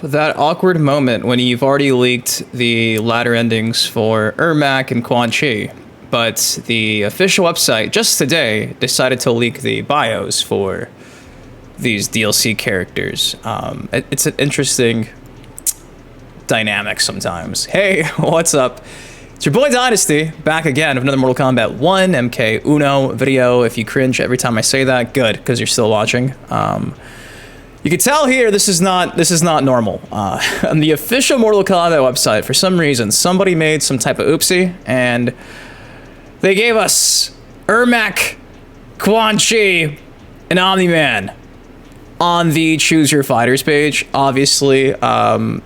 that awkward moment when you've already leaked the ladder endings for Ermac and Quan, but the official website just today decided to leak the bios for these DLC characters. It's an interesting dynamic sometimes. Hey, what's up? It's your boy Dynasty, back again with another Mortal Kombat 1 MK Uno video. If you cringe every time I say that, good, because you're still watching. You can tell here this is not normal. On the official Mortal Kombat website, for some reason, somebody made some type of oopsie, and they gave us Ermac, Quan, and Omni-Man on the Choose Your Fighters page. Obviously, it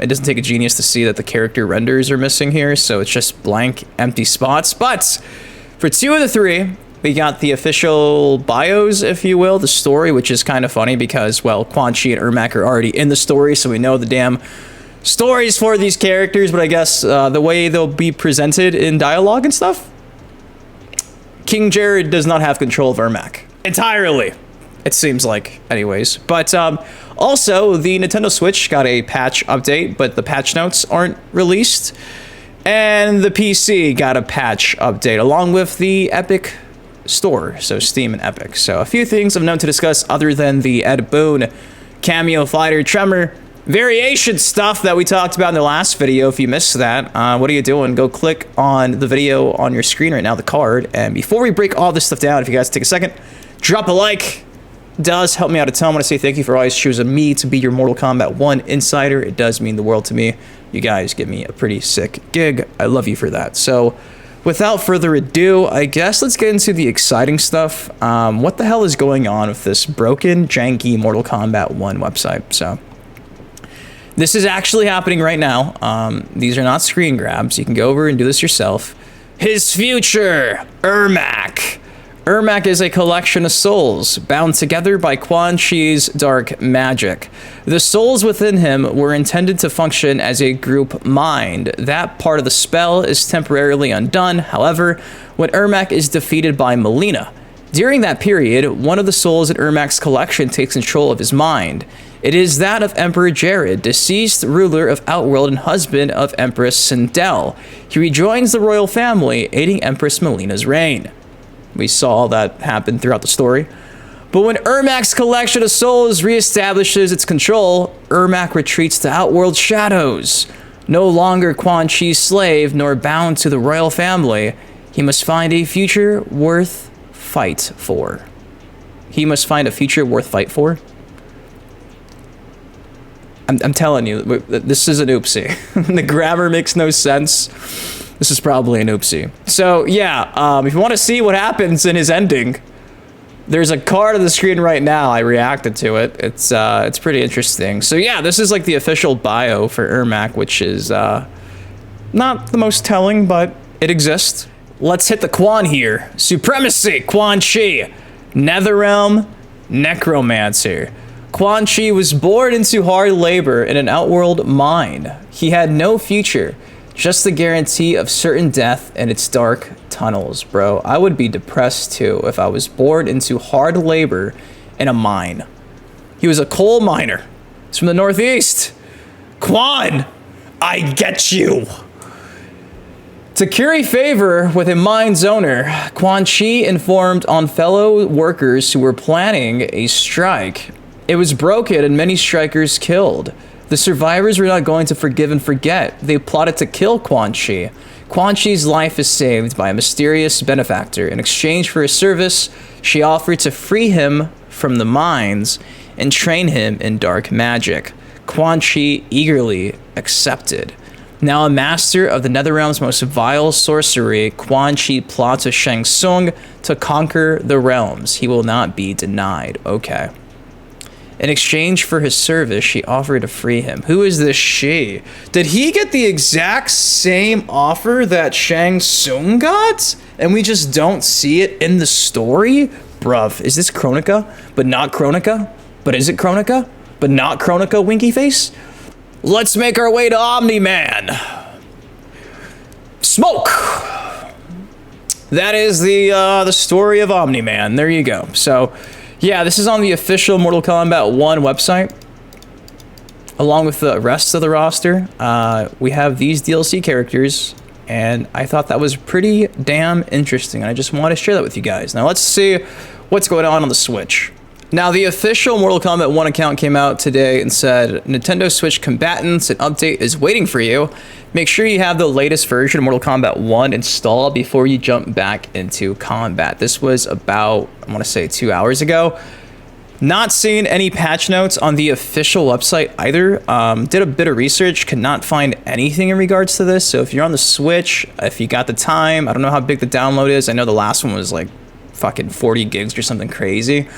doesn't take a genius to see that the character renders are missing here, so it's just blank, empty spots. But for two of the three, we got the official bios, if you will, the story, which is kind of funny because, well, Quan, and Ermac are already in the story, so we know the damn stories for these characters, but I guess the way they'll be presented in dialogue and stuff, King Jared does not have control of Ermac entirely. It seems like, anyways. But also, the Nintendo Switch got a patch update, but the patch notes aren't released. And the PC got a patch update, along with the Epic Store, so Steam and Epic. So a few things of note to discuss other than the Ed Boon cameo fighter Tremor variation stuff that we talked about in the last video. If you missed that, what are you doing? Go click on the video on your screen right now, the card. And before we break all this stuff down, if you guys take a second, drop a like. Does help me out a ton. I want to say thank you for always choosing me to be your Mortal Kombat 1 insider. It does mean the world to me. You guys give me a pretty sick gig. I love you for that. So without further ado, I guess let's get into the exciting stuff. What the hell is going on with this broken, janky Mortal Kombat 1 website? So this is actually happening right now. These are not screen grabs. You can go over and do this yourself. His future, Ermac. Ermac is a collection of souls, bound together by Quan Chi's dark magic. The souls within him were intended to function as a group mind. That part of the spell is temporarily undone, however, when Ermac is defeated by Mileena. During that period, one of the souls in Ermac's collection takes control of his mind. It is that of Emperor Jared, deceased ruler of Outworld and husband of Empress Sindel. He rejoins the royal family, aiding Empress Mileena's reign. We saw that happen throughout the story. But when Ermac's collection of souls reestablishes its control, Ermac retreats to Outworld shadows. No longer Quan Chi's slave, nor bound to the royal family, he must find a future worth fight for. He must find a future worth fight for? I'm telling you, this is an oopsie. The grammar makes no sense. This is probably an oopsie. So yeah, if you want to see what happens in his ending, there's a card on the screen right now. I reacted to it. It's pretty interesting. So yeah, this is like the official bio for Ermac, which is not the most telling, but it exists. Let's hit the Quan here. Supremacy, Quan Chi. Netherrealm, Necromancer. Quan Chi was born into hard labor in an Outworld mine. He had no future. Just the guarantee of certain death in its dark tunnels, bro. I would be depressed too if I was born into hard labor in a mine. He was a coal miner. He's from the Northeast. Quan, I get you. To curry favor with a mine's owner, Quan Chi informed on fellow workers who were planning a strike. It was broken and many strikers killed. The survivors were not going to forgive and forget. They plotted to kill Quan Chi. Quan Chi's life is saved by a mysterious benefactor. In exchange for his service, she offered to free him from the mines and train him in dark magic. Quan Chi eagerly accepted. Now a master of the Netherrealm's most vile sorcery, Quan Chi plots with Shang Tsung to conquer the realms. He will not be denied. Okay. In exchange for his service, she offered to free him. Who is this she? Did he get the exact same offer that Shang Tsung got? And we just don't see it in the story? Bruv, is this Kronika? But not Kronika? But is it Kronika? But not Kronika, winky face? Let's make our way to Omni-Man. Smoke! That is the story of Omni-Man. There you go. So yeah, this is on the official Mortal Kombat 1 website. along with the rest of the roster, we have these DLC characters, and I thought that was pretty damn interesting, and I just want to share that with you guys. Now let's see what's going on the Switch. Now, the official Mortal Kombat 1 account came out today and said, Nintendo Switch combatants, an update is waiting for you. Make sure you have the latest version of Mortal Kombat 1 installed before you jump back into combat. This was about, I want to say 2 hours ago. Not seeing any patch notes on the official website either. Did a bit of research, could not find anything in regards to this. So if you're on the Switch, if you got the time, I don't know how big the download is. I know the last one was like fucking 40 gigs or something crazy.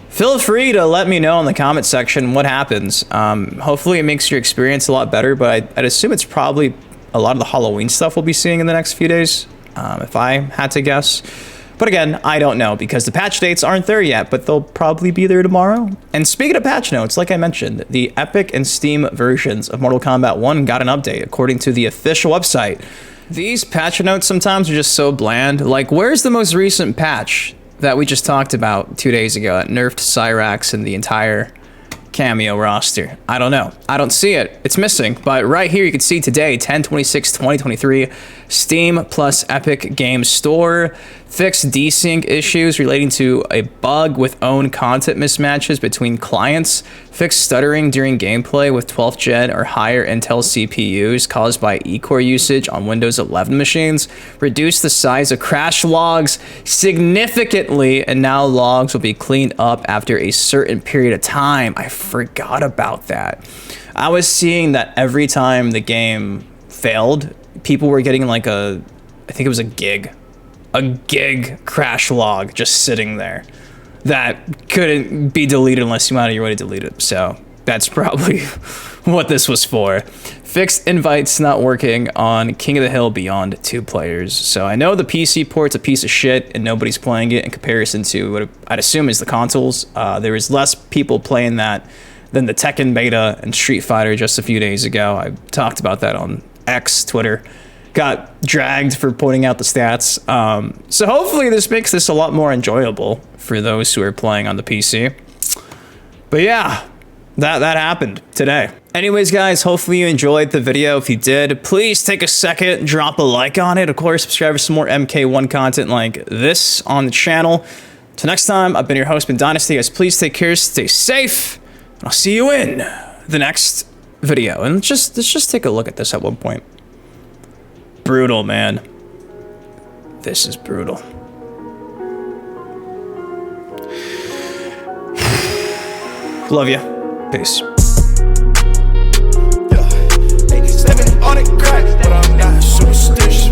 Feel free to let me know in the comment section what happens. Hopefully it makes your experience a lot better, but I'd assume it's probably a lot of the Halloween stuff we'll be seeing in the next few days, if I had to guess. But again, I don't know because the patch dates aren't there yet, but they'll probably be there tomorrow. And speaking of patch notes, like I mentioned, the Epic and Steam versions of Mortal Kombat 1 got an update according to the official website. These patch notes sometimes are just so bland. Like, where's the most recent patch that we just talked about 2 days ago that nerfed Cyrax and the entire cameo roster? I don't know. I don't see it. It's missing. But right here you can see today, 10/26/2023, Steam plus Epic Games Store fixed desync issues relating to a bug with own content mismatches between clients, fixed stuttering during gameplay with 12th gen or higher Intel CPUs caused by E-core usage on Windows 11 machines, reduced the size of crash logs significantly, and now logs will be cleaned up after a certain period of time. I forgot about that. I was seeing that every time the game failed, people were getting like I think it was a gig crash log just sitting there that couldn't be deleted unless you wanted your way to delete it. So that's probably what this was for. Fixed invites not working on King of the Hill Beyond 2 players. So I know the PC port's a piece of shit and nobody's playing it in comparison to what I'd assume is the consoles. There was less people playing that than the Tekken beta and Street Fighter just a few days ago. I talked about that on X, Twitter. Got dragged for pointing out the stats. So hopefully this makes this a lot more enjoyable for those who are playing on the PC. But yeah, that happened today. Anyways, guys, hopefully you enjoyed the video. If you did, please take a second, drop a like on it. Of course, subscribe for some more MK1 content like this on the channel. Till next time, I've been your host, Ben Dynasty. Guys, please take care, stay safe, and I'll see you in the next video. And let's just take a look at this at one point. Brutal, man. This is brutal. Love ya. Peace. Yeah. 87 on it crack, but I'm not superstitious.